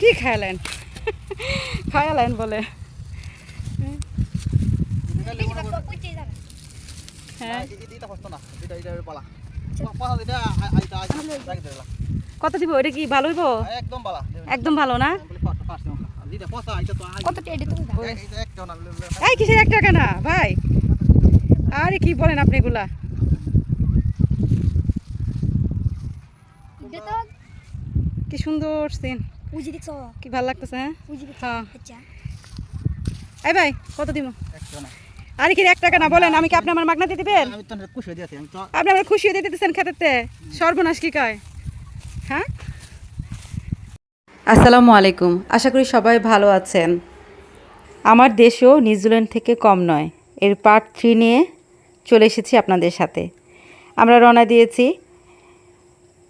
কি খাইলেন খাইলেন বলে হ্যাঁ কত দিব এটা কি ভালো হইব একদম ভালো না এই কিসের 1 টাকা না ভাই আরে কি বলেন আপনি এগুলা কি সুন্দর সিন কি ভালো লাগতেছে হ্যাঁ এই ভাই কত দিব আরে কি 1 টাকা না বলেন আমি কি আপনি আমার মাগনা দিয়ে দিবেন আপনি আমার খুশি হয়ে দিতেছেন খেতেতে সর্বনাশ কি কয় হ্যাঁ আসসালামু আলাইকুম আশা করি সবাই ভালো আছেন আমার দেশও নিউজিল্যান্ড থেকে কম নয় এর পার্ট 3 নিয়ে চলে এসেছি আপনাদের সাথে আমরা রওনা দিয়েছি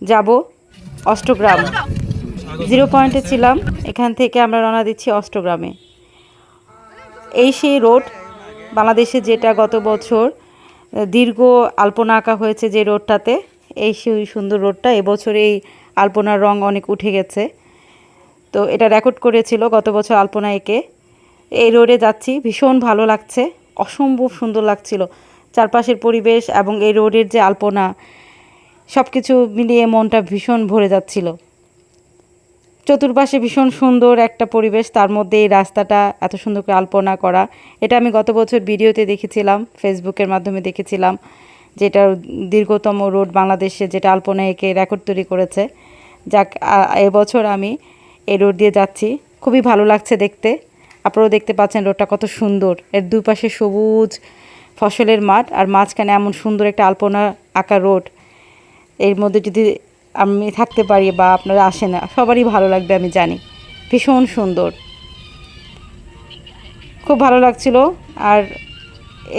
যাব অষ্টগ্রাম 0 পয়েন্টে ছিলাম এখান থেকে আমরা রওনা দিচ্ছি অষ্টগ্রামে এই সেই রোড বাংলাদেশে যেটা গত বছর দীর্ঘ আলপনা আঁকা হয়েছে যে রোডটাতে এই সেই সুন্দর রোডটা এবছর এই আলপনার রং অনেক উঠে গেছে তো এটা রেকর্ড করেছিল গত বছর আলপনা এঁকে এই রোডে যাচ্ছি ভীষণ ভালো লাগছে অসম্ভব সুন্দর লাগছিল চারপাশের পরিবেশ এবং এই রোডের যে আলপনা সব কিছু মিলিয়ে মনটা ভীষণ ভরে যাচ্ছিল চতুর্পাশে ভীষণ সুন্দর একটা পরিবেশ তার মধ্যে এই রাস্তাটা এত সুন্দর করে আলপনা করা এটা আমি গত বছর ভিডিওতে দেখেছিলাম ফেসবুকের মাধ্যমে দেখেছিলাম যেটা দীর্ঘতম রোড বাংলাদেশে যেটা আলপনা এঁকে রেকর্ড তৈরি করেছে যাক এবছর আমি এই রোড দিয়ে যাচ্ছি খুবই ভালো লাগছে দেখতে আপনারাও দেখতে পাচ্ছেন রোডটা কত সুন্দর এর দুই পাশে সবুজ ফসলের মাঠ আর মাঝখানে এমন সুন্দর একটা আলপনা আঁকা রোড এর মধ্যে যদি আমি থাকতে পারি বা আপনারা আসেন সবারই ভালো লাগবে আমি জানি ভীষণ সুন্দর খুব ভালো লাগছিল আর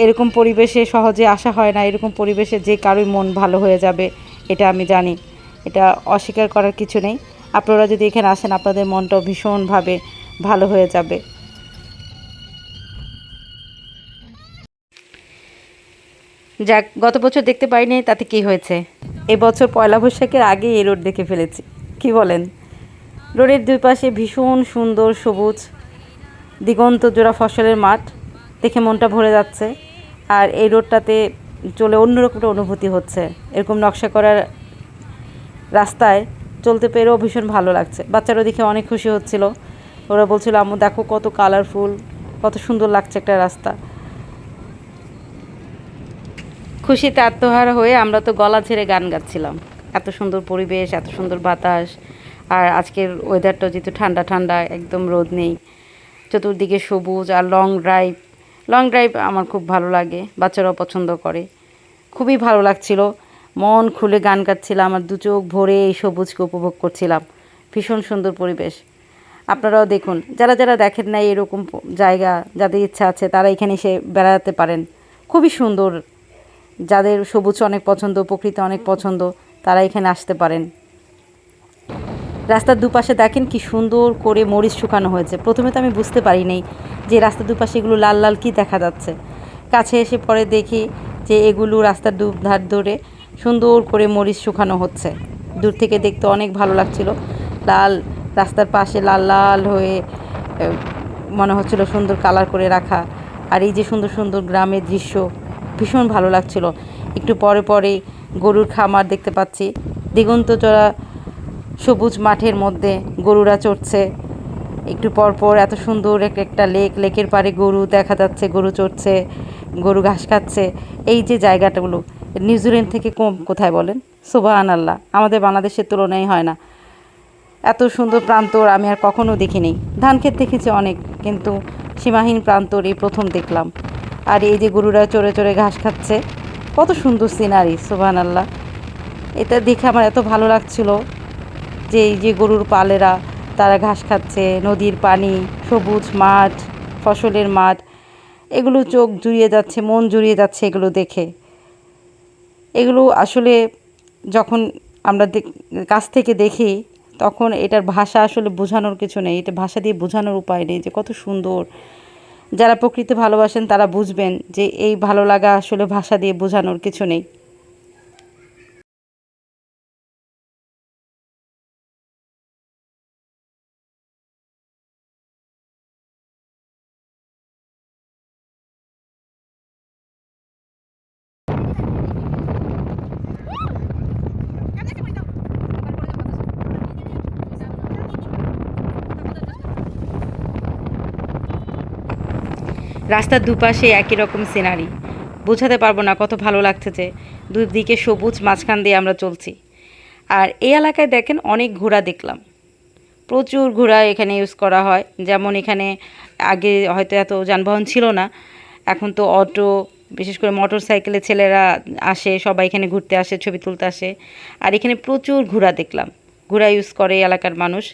এরকম পরিবেশে সহজে আসা হয় না এরকম পরিবেশে যে কারোই মন ভালো হয়ে যাবে এটা আমি জানি এটা অস্বীকার করার কিছু নেই আপনারা যদি এখানে আসেন আপনাদের মনটাও ভীষণভাবে ভালো হয়ে যাবে যাক গত বছর দেখতে পাইনি তাতে কি হয়েছে এবছর পয়লা বৈশাখের আগে এই রোড দেখে ফেলেছি কি বলেন রোডের দুই পাশে ভীষণ সুন্দর সবুজ দিগন্ত জোড়া ফসলের মাঠ দেখে মনটা ভরে যাচ্ছে আর এই রোডটাতে চলে অন্যরকম একটা অনুভূতি হচ্ছে এরকম নকশা করার রাস্তায় চলতে পেরেও ভীষণ ভালো লাগছে বাচ্চারা দেখে অনেক খুশি হচ্ছিল ওরা বলছিল আম্মু দেখো কত কালারফুল কত সুন্দর লাগছে একটা রাস্তা খুশিতে আত্মহারা হয়ে আমরা তো গলা ছেড়ে গান গাচ্ছিলাম এত সুন্দর পরিবেশ এত সুন্দর বাতাস আর আজকের ওয়েদারটা যেহেতু ঠান্ডা ঠান্ডা একদম রোদ নেই চতুর্দিকে সবুজ আর লং ড্রাইভ আমার খুব ভালো লাগে বাচ্চারাও পছন্দ করে খুবই ভালো লাগছিল মন খুলে গান গাচ্ছিলাম আর দু চোখ ভরে এই সবুজকে উপভোগ করছিলাম ভীষণ সুন্দর পরিবেশ আপনারাও দেখুন যারা যারা দেখেন না এরকম জায়গা যাদের ইচ্ছা আছে তারা এখানে এসে বেড়াতে পারেন খুবই সুন্দর যাদের সবুজ অনেক পছন্দ প্রকৃতি অনেক পছন্দ তারা এখানে আসতে পারেন রাস্তার দুপাশে দেখেন কি সুন্দর করে মরিচ শুকানো হয়েছে প্রথমে তো আমি বুঝতে পারি নাই যে রাস্তার দুপাশে এগুলো লাল লাল কি দেখা যাচ্ছে কাছে এসে পরে দেখি যে এগুলো রাস্তার দুধার ধরে সুন্দর করে মরিচ শুকানো হচ্ছে দূর থেকে দেখতে অনেক ভালো লাগছিল লাল রাস্তার পাশে লাল লাল হয়ে মনে হচ্ছিল সুন্দর কালার করে রাখা আর এই যে সুন্দর সুন্দর গ্রামের দৃশ্য ভীষণ ভালো লাগছিল একটু পরে পরে গরুর খামার দেখতে পাচ্ছি দিগন্ত চড়া সবুজ মাঠের মধ্যে গরুরা চড়ছে একটু পরপর এত সুন্দর একটা লেকের পাড়ে গরু দেখা যাচ্ছে গরু চড়ছে গরু ঘাস খাচ্ছে এই যে জায়গাটাগুলো নিউজিল্যান্ড থেকে কম কোথায় বলেন সুবহানাল্লাহ আমাদের বাংলাদেশের তুলনায় হয় না এত সুন্দর প্রান্তর আমি আর কখনো দেখিনি ধান ক্ষেত দেখেছি অনেক কিন্তু সীমাহীন প্রান্তর এই প্রথম দেখলাম আর এই যে গরুরা চড়ে চড়ে ঘাস খাচ্ছে কত সুন্দর সিনারি সুবহানাল্লাহ এটা দেখে আমার এত ভালো লাগছিল যে এই যে গরুর পালেরা তারা ঘাস খাচ্ছে নদীর পানি সবুজ মাঠ ফসলের মাঠ এগুলো চোখ জুড়িয়ে যাচ্ছে মন জুড়িয়ে যাচ্ছে এগুলো দেখে এগুলো আসলে যখন আমরা কাছ থেকে দেখি তখন এটার ভাষা আসলে বোঝানোর কিছু নেই এটা ভাষা দিয়ে বোঝানোর উপায় নেই যে কত সুন্দর যারা প্রকৃতি ভালোবাসেন তারা বুঝবেন যে এই ভালো লাগা আসলে ভাষা দিয়ে বোঝানোর কিছু নেই রাস্তার দুপাশে একই রকম সিনারি, বোঝাতে পারবো না কত ভালো লাগছে যে দুদিকে সবুজ, মাঝখান দিয়ে আমরা চলছি। আর এই এলাকায় দেখেন অনেক ঘোড়া দেখলাম, প্রচুর ঘোড়া এখানে ইউজ করা হয়। যেমন এখানে আগে হয়তো এত যানবাহন ছিল না, এখন তো অটো, বিশেষ করে মোটর সাইকেলে ছেলেরা আসে, সবাই এখানে ঘুরতে আসে, ছবি তুলতে আসে। আর এখানে প্রচুর ঘোড়া দেখলাম, ঘোড়া ইউজ করে এলাকার মানুষ।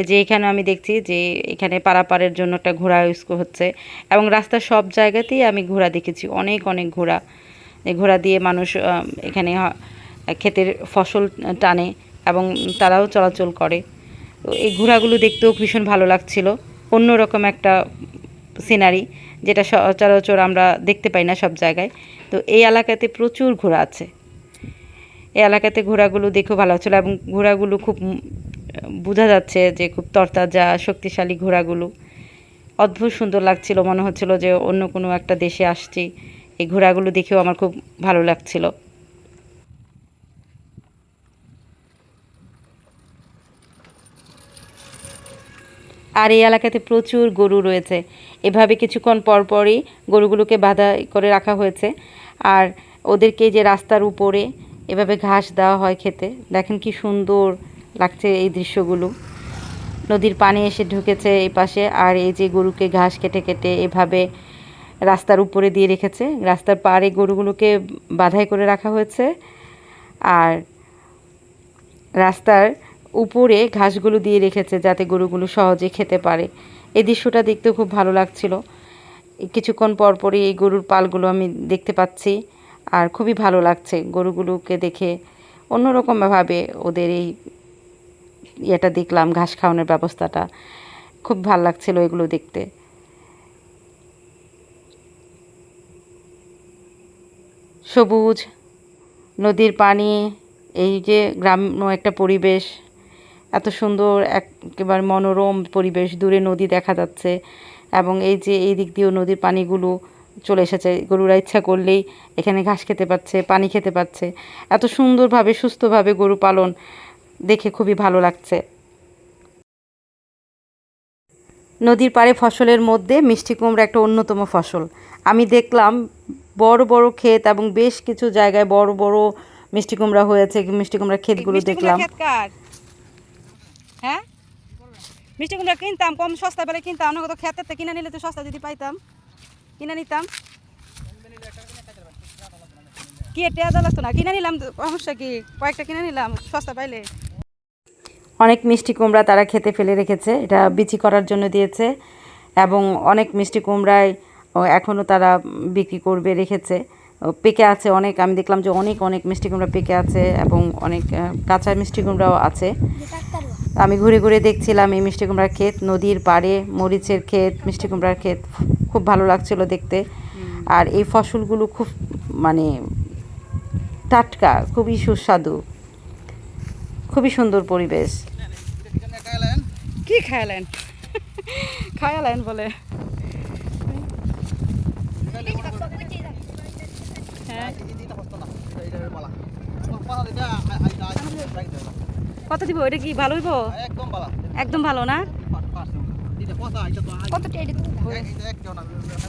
এই যে এখানে আমি দেখছি যে এখানে পারাপারের জন্য একটা ঘোড়া ইউজ হচ্ছে, এবং রাস্তার সব জায়গাতেই আমি ঘোড়া দেখেছি, অনেক অনেক ঘোড়া। এই ঘোড়া দিয়ে মানুষ এখানে ক্ষেতের ফসল টানে এবং তারাও চলাচল করে। তো এই ঘোড়াগুলো দেখতেও ভীষণ ভালো লাগছিল, অন্যরকম একটা সিনারি, যেটা সচরাচর আমরা দেখতে পাই না সব জায়গায়। তো এই এলাকাতে প্রচুর ঘোড়া আছে, এই এলাকাতে ঘোড়াগুলো দেখেও ভালো লাগছিলো, এবং ঘোড়াগুলো খুব বোঝা যাচ্ছে যে খুব তরতাজা, শক্তিশালী ঘোড়াগুলো। অদ্ভুত সুন্দর লাগছিল, মনে হচ্ছিল যে অন্য কোনো একটা দেশে আসছি। এই ঘোড়াগুলো দেখেও আমার খুব ভালো লাগছিল। আর এই এলাকাতে প্রচুর গরু রয়েছে, এভাবে কিছুক্ষণ পর পরই গরুগুলোকে বাঁধা করে রাখা হয়েছে। আর ওদেরকে যে রাস্তার উপরে এভাবে ঘাস দেওয়া হয় খেতে, দেখেন কি সুন্দর লাগছে এই দৃশ্যগুলো। নদীর পানি এসে ঢুকেছে এই পাশে, আর এই যে গরুকে ঘাস কেটে কেটে এভাবে রাস্তার উপরে দিয়ে রেখেছে, রাস্তার পাড়ে গরুগুলোকে বাঁধাই করে রাখা হয়েছে। আর রাস্তার উপরে ঘাসগুলো দিয়ে রেখেছে যাতে গরুগুলো সহজে খেতে পারে। এই দৃশ্যটা দেখতেও খুব ভালো লাগছিল। কিছুক্ষণ পর পরই এই গরুর পালগুলো আমি দেখতে পাচ্ছি, আর খুবই ভালো লাগছে গরুগুলোকে দেখে। অন্যরকমভাবে ওদের এই ইয়েটা দেখলাম, ঘাস খাওয়ানোর ব্যবস্থাটা খুব ভালো লাগছিল এগুলো দেখতে। সবুজ নদীর পানি, এই যে গ্রাম্য একটা পরিবেশ, এত সুন্দর একেবারে মনোরম পরিবেশ, দূরে নদী দেখা যাচ্ছে, এবং এই যে এই দিক দিয়েও নদীর পানিগুলো চলে এসেছে, গরুরা ইচ্ছা করলেই এখানে ঘাস খেতে পাচ্ছে, পানি খেতে পাচ্ছে। এত সুন্দরভাবে সুস্থভাবে গরু পালন দেখে খুবই ভালো লাগছে। নদীর পাড়ে ফসলের মধ্যে মিষ্টি কুমড়া একটা অন্যতম ফসল। আমি দেখলাম বড় বড় ক্ষেত, এবং বেশ কিছু জায়গায় বড় বড় মিষ্টি কুমড়া হয়েছে। মিষ্টি কুমড়ার ক্ষেতগুলো দেখলাম। হ্যাঁ, মিষ্টি কুমড়া কিনতাম কম সস্তা পেলে কিনতাম, না কত খেতে কিনে নিলে তো সস্তা যদি পাইতাম কিনে নিতাম। কি টেয়াদা লাগতো না, কিনে নিলাম, সমস্যা কি, কয়েকটা কিনে নিলাম সস্তা পাইলে। অনেক মিষ্টি কুমড়া তারা খেতে ফেলে রেখেছে, এটা বিচি করার জন্য দিয়েছে, এবং অনেক মিষ্টি কুমড়ায় এখনও তারা বিক্রি করবে রেখেছে, পেকে আছে অনেক। আমি দেখলাম যে অনেক অনেক মিষ্টি কুমড়া পেকে আছে, এবং অনেক কাঁচা মিষ্টি কুমড়াও আছে। আমি ঘুরে ঘুরে দেখছিলাম এই মিষ্টি কুমড়ার ক্ষেত, নদীর পাড়ে মরিচের ক্ষেত, মিষ্টি কুমড়ার ক্ষেত, খুব ভালো লাগছিল দেখতে। আর এই ফসলগুলো খুব মানে টাটকা, খুবই সুস্বাদু, খুবই সুন্দর পরিবেশ। কি খায়ালেন খায়ালেন বলে, হ্যাঁ কত দিব, এটা কি ভালো হইব? একদম ভালো না,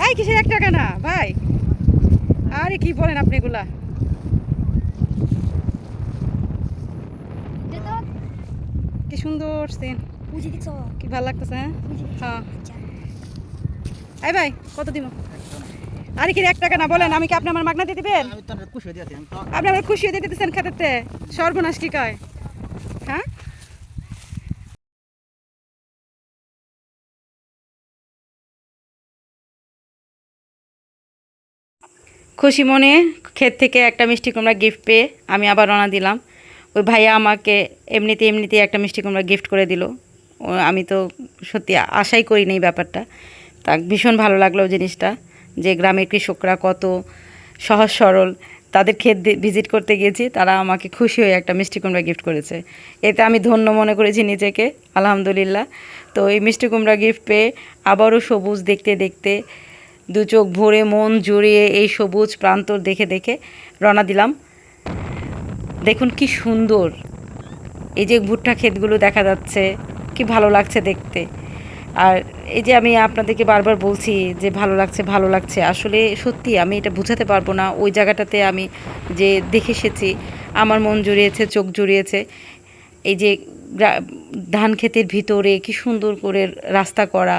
এই কিসের 1 টাকা না ভাই, আরে কি বলেন আপনি এগুলা? কি সুন্দর সিন, কি ভালো লাগতেছে। হ্যাঁ এই ভাই কত দিব? আরে কি 1 টাকা না বলেন, আমি কি আপনি আমার মাগনা দিয়ে দিবেন? আপনি আমার খুশি দিয়ে দিতেছেন খেতে, সর্বনাশ কি কয়। হ্যাঁ খুশি মনে ক্ষেত থেকে একটা মিষ্টি কুমড়া গিফট পেয়ে আমি আবার রওনা দিলাম। ওই ভাইয়া আমাকে এমনিতে একটা মিষ্টি কুমড়া গিফট করে দিল। আমি তো সত্যি আশাই করিনি এই ব্যাপারটা। তা ভীষণ ভালো লাগলো জিনিসটা, যে গ্রামের কৃষকরা কত সহজ সরল। তাদের ক্ষেত ভিজিট করতে গিয়েছি, তারা আমাকে খুশি হয়ে একটা মিষ্টি কুমড়া গিফট করেছে। এতে আমি ধন্য মনে করেছি নিজেকে, আলহামদুলিল্লাহ। তো এই মিষ্টি কুমড়া গিফট পেয়ে আবারও সবুজ দেখতে দেখতে, দু চোখ ভরে মন জুড়িয়ে এই সবুজ প্রান্তর দেখে দেখে রওনা দিলাম। দেখুন কি সুন্দর এই যে ভুট্টা ক্ষেতগুলো দেখা যাচ্ছে, কি ভালো লাগছে দেখতে। আর এই যে আমি আপনাদেরকে বারবার বলছি যে ভালো লাগছে ভালো লাগছে, আসলে সত্যি আমি এটা বোঝাতে পারবো না। ওই জায়গাটাতে আমি যে দেখে এসেছি, আমার মন জুড়িয়েছে, চোখ জুড়িয়েছে। এই যে ধান ক্ষেতের ভিতরে কি সুন্দর করে রাস্তা করা,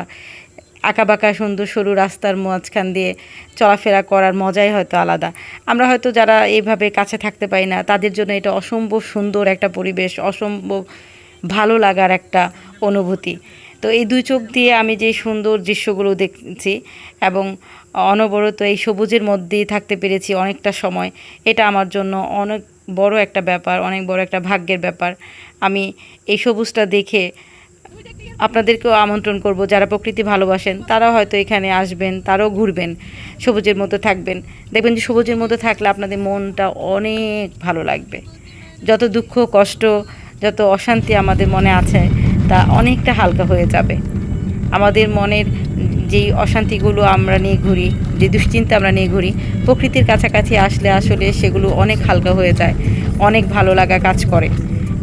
আঁকাবাঁকা সুন্দর সরু রাস্তার মাঝখান দিয়ে চলাফেরা করার মজাই হয়তো আলাদা। আমরা হয়তো যারা এইভাবে কাছে থাকতে পারি না, তাদের জন্য এটা অসম্ভব সুন্দর একটা পরিবেশ, অসম্ভব ভালো লাগার একটা অনুভূতি। তো এই দুই চোখ দিয়ে আমি যে সুন্দর দৃশ্যগুলো দেখছি এবং অনবরত এই সবুজের মধ্যেই থাকতে পেরেছি অনেকটা সময়, এটা আমার জন্য অনেক বড় একটা ব্যাপার, অনেক বড় একটা ভাগ্যের ব্যাপার। আমি এই সবুজটা দেখে আপনাদেরকেও আমন্ত্রণ করব, যারা প্রকৃতি ভালোবাসেন তারাও হয়তো এখানে আসবেন, তারাও ঘুরবেন, সবুজের মধ্যে থাকবেন। দেখবেন যে সবুজের মধ্যে থাকলে আপনাদের মনটা অনেক ভালো লাগবে। যত দুঃখ কষ্ট, যত অশান্তি আমাদের মনে আছে, তা অনেকটা হালকা হয়ে যাবে। আমাদের মনের যেই অশান্তিগুলো আমরা নিয়ে ঘুরি, যে দুশ্চিন্তা আমরা নিয়ে ঘুরি, প্রকৃতির কাছাকাছি আসলে আসলে সেগুলো অনেক হালকা হয়ে যায়, অনেক ভালো লাগা কাজ করে।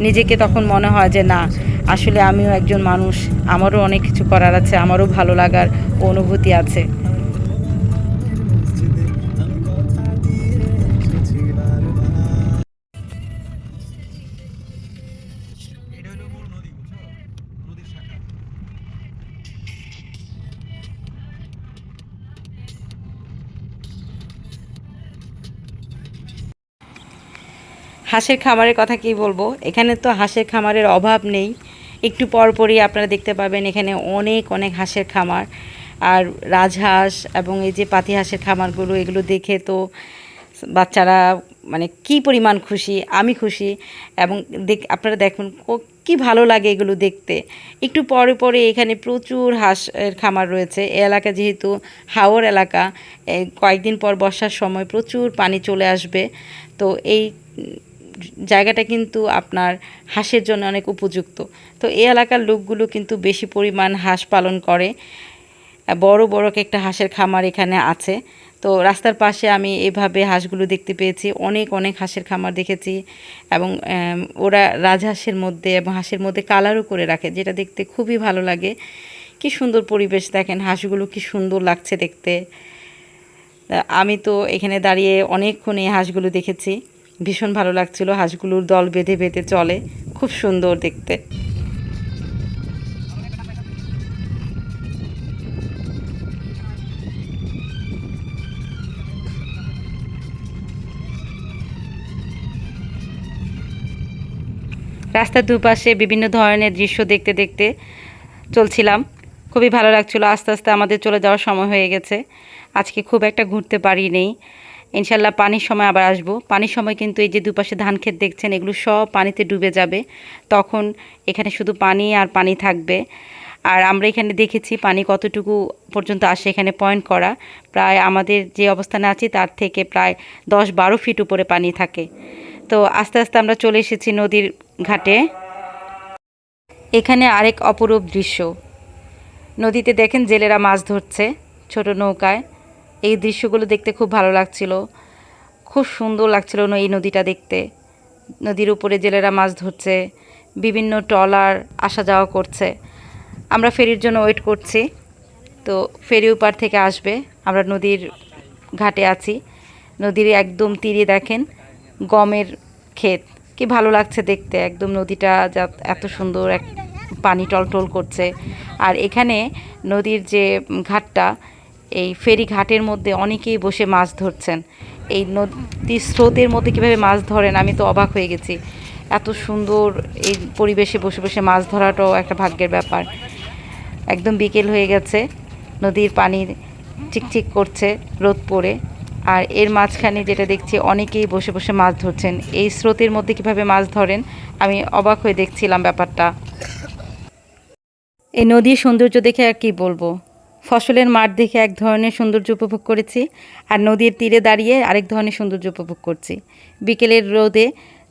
নিজেকে তখন মনে হয় যে না, আসলে আমিও একজন মানুষ, আমারও অনেক কিছু করার আছে, আমারও ভালো লাগার অনুভূতি আছে। হাঁসের খামারের কথা কি বলবো, এখানে তো হাঁসের খামারের অভাব নেই। একটু পরপরই আপনারা দেখতে পাবেন এখানে অনেক অনেক হাঁসের খামার, আর রাজহাঁস এবং এই যে পাতি হাঁসের খামারগুলো, এগুলো দেখে তো বাচ্চারা মানে কি পরিমাণ খুশি, আমি খুশি। এবং আপনারা দেখুন কি ভালো লাগে এগুলো দেখতে। একটু পরে পরে এখানে প্রচুর হাঁসের খামার রয়েছে। এই এলাকা যেহেতু হাওর এলাকা, কয়েকদিন পর বর্ষার সময় প্রচুর পানি চলে আসবে। তো এই জায়গাটা কিন্তু আপনার হাঁসের জন্য অনেক উপযুক্ত। তো এই এলাকার লোকগুলো কিন্তু বেশি পরিমাণ হাঁস পালন করে, বড় বড় একটা হাঁসের খামার এখানে আছে। তো রাস্তার পাশে আমি এভাবে হাঁসগুলো দেখতে পেয়েছি, অনেক অনেক হাঁসের খামার দেখেছি। এবং ওরা রাজহাঁসের মধ্যে এবং হাঁসের মধ্যে কালারও করে রাখে, যেটা দেখতে খুবই ভালো লাগে। কি সুন্দর পরিবেশ, দেখেন হাঁসগুলো কি সুন্দর লাগছে দেখতে। আমি তো এখানে দাঁড়িয়ে অনেকক্ষণ এই হাঁসগুলো দেখেছি, ভীষণ ভালো লাগছিল। হাঁসগুলোর দল বেঁধে বেঁধে চলে, খুব সুন্দর দেখতে। রাস্তার দুপাশে বিভিন্ন ধরনের দৃশ্য দেখতে দেখতে চলছিলাম, খুবই ভালো লাগছিল। আস্তে আস্তে আমাদের চলে যাওয়ার সময় হয়ে গেছে। আজকে খুব একটা ঘুরতে পারিনি। ইনশাল্লাহ পানির সময় আবার আসবো। পানির সময় কিন্তু এই যে দুপাশে ধান ক্ষেত দেখছেন, এগুলো সব পানিতে ডুবে যাবে। তখন এখানে শুধু পানি আর পানি থাকবে। আর আমরা এখানে দেখেছি পানি কতটুকু পর্যন্ত আসে, এখানে পয়েন্ট করা। প্রায় আমাদের যে অবস্থানে আছি তার থেকে প্রায় 10-12 ফিট উপরে পানি থাকে। তো আস্তে আস্তে আমরা চলে এসেছি নদীর ঘাটে। এখানে আরেক অপরূপ দৃশ্য, নদীতে দেখেন জেলেরা মাছ ধরছে ছোট নৌকায়। এই দৃশ্যগুলো দেখতে খুব ভালো লাগছিল, খুব সুন্দর লাগছিল এই নদীটা দেখতে। নদীর উপরে জেলেরা মাছ ধরছে, বিভিন্ন ট্রলার আসা যাওয়া করছে। আমরা ফেরির জন্য ওয়েট করছি, তো ফেরি ওপার থেকে আসবে। আমরা নদীর ঘাটে আছি, নদীর একদম তীরে দেখেন গমের ক্ষেত, কি ভালো লাগছে দেখতে। একদম নদীটা যা এত সুন্দর এক পানি টলটল করছে। আর এখানে নদীর যে ঘাটটা, এই ফেরি ঘাটের মধ্যে অনেকেই বসে মাছ ধরছেন। এই নদীর স্রোতের মধ্যে কীভাবে মাছ ধরেন, আমি তো অবাক হয়ে গেছি। এত সুন্দর এই পরিবেশে বসে বসে মাছ ধরাটাও একটা ভাগ্যের ব্যাপার। একদম বিকেল হয়ে গেছে, নদীর পানি চিকচিক করছে রোদ পড়ে। আর এর মাঝখানে যেটা দেখছি অনেকেই বসে বসে মাছ ধরছেন। এই স্রোতের মধ্যে কিভাবে মাছ ধরেন, আমি অবাক হয়ে দেখছিলাম ব্যাপারটা। এই নদীর সৌন্দর্য দেখে আর কি বলবো, ফসলের মাঠ দেখে এক ধরনের সৌন্দর্য উপভোগ করেছি, আর নদীর তীরে দাঁড়িয়ে আরেক ধরনের সৌন্দর্য উপভোগ করছি। বিকেলের রোদে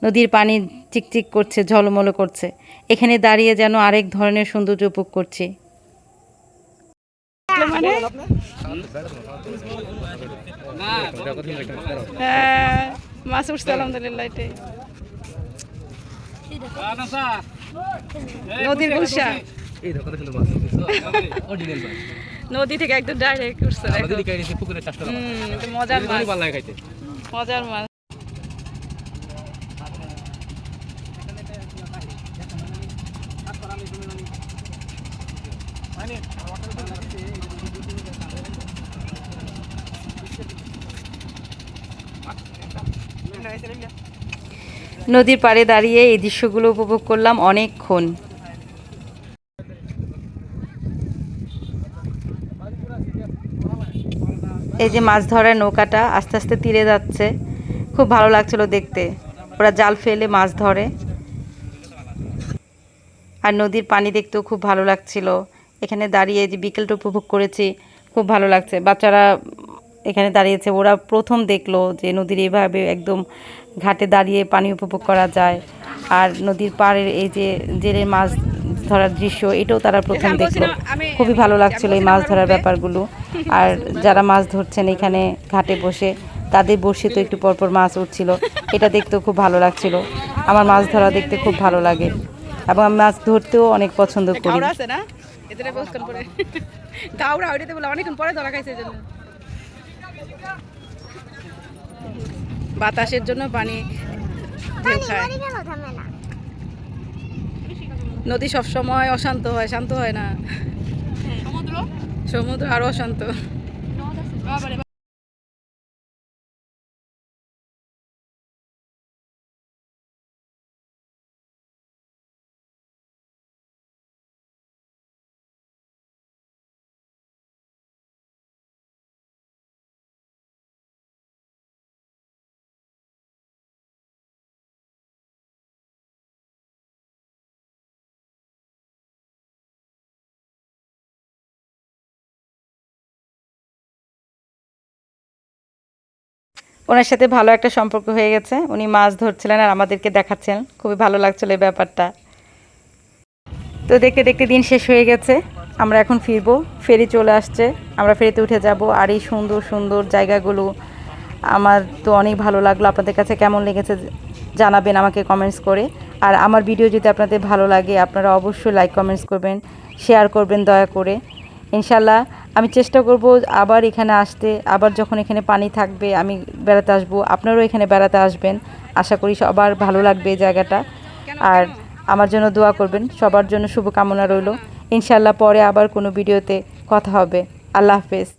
নদীর পানি চিকচিক করছে, ঝলমলো করছে, এখানে দাঁড়িয়ে যেন আরেক ধরনের সৌন্দর্য উপভোগ করছি। মাছ উঠছে আলহামদুলিল্লাহ। নদীর গুলশা এই দেখো কত সুন্দর মাছ অরিজিনাল মাছ নদী থেকে একদম ডাইরেক্ট উঠছে দেখো। আমাদের দিকে এসে পুকুরে চাষ করা মাছ এটা মজার মাছ, ভালো লাগে খাইতে মজার মাছ। নদীর পাড়ে দাঁড়িয়ে এই দৃশ্যগুলো উপভোগ করলাম অনেকক্ষণ। এই যে মাছ ধরার নৌকাটা আস্তে আস্তে তীরে যাচ্ছে, খুব ভালো লাগছিল দেখতে। ওরা জাল ফেলে মাছ ধরে, আর নদীর পানি দেখতেও খুব ভালো লাগছিল। এখানে দাঁড়িয়ে যে বিকেলটা উপভোগ করেছি, খুব ভালো লাগছে। বাচ্চারা এখানে দাঁড়িয়েছে, ওরা প্রথম দেখলো যে নদীর এইভাবে একদম ঘাটে দাঁড়িয়ে পানি উপভোগ করা যায়। আর নদীর পাড়ের এই যে জেলের মাছ ধরার দৃশ্য, এটাও তারা প্রথম দেখলো। খুবই ভালো লাগছিল এই মাছ ধরার ব্যাপারগুলো। আর যারা মাছ ধরছেন এখানে ঘাটে বসে, তাদের বসে তো একটু পরপর মাছ উঠছিল, এটা দেখতেও খুব ভালো লাগছিল। আমার মাছ ধরা দেখতে খুব ভালো লাগে এবং আমি মাছ ধরতেও অনেক পছন্দ করি। গাওড়া আছে না, এদের বসকান পরে গাওড়া ওইটাতে বলে অনেকক্ষণ পরে ধরা খাইছে এজন্য। বাতাসের জন্য পানি ঢেউ খায়। নদী সব সময় অশান্ত হয়, শান্ত হয় না। সমুদ্র আরো অশান্ত। ওনার সাথে ভালো একটা সম্পর্ক হয়ে গেছে। উনি মাছ ধরছিলেন আর আমাদেরকে দেখাচ্ছেন, খুবই ভালো লাগছিল এই ব্যাপারটা। তো দেখতে দেখতে দিন শেষ হয়ে গেছে, আমরা এখন ফিরবো। ফেরি চলে আসছে, আমরা ফেরিতে উঠে যাব। আর এই সুন্দর সুন্দর জায়গাগুলো আমার তো অনেক ভালো লাগলো। আপনাদের কাছে কেমন লেগেছে জানাবেন আমাকে কমেন্টস করে। আর আমার ভিডিও যদি আপনাদের ভালো লাগে, আপনারা অবশ্যই লাইক কমেন্টস করবেন, শেয়ার করবেন দয়া করে। ইনশাল্লাহ আমি চেষ্টা করব আবার এখানে আসতে, আবার যখন এখানে পানি থাকবে আমি বেড়াতে আসবো, আপনারাও এখানে বেড়াতে আসবেন। আশা করি সবার ভালো লাগবে এই জায়গাটা। আর আমার জন্য দোয়া করবেন, সবার জন্য শুভকামনা রইল। ইনশাল্লাহ পরে আবার কোনো ভিডিওতে কথা হবে। আল্লাহ হাফেজ।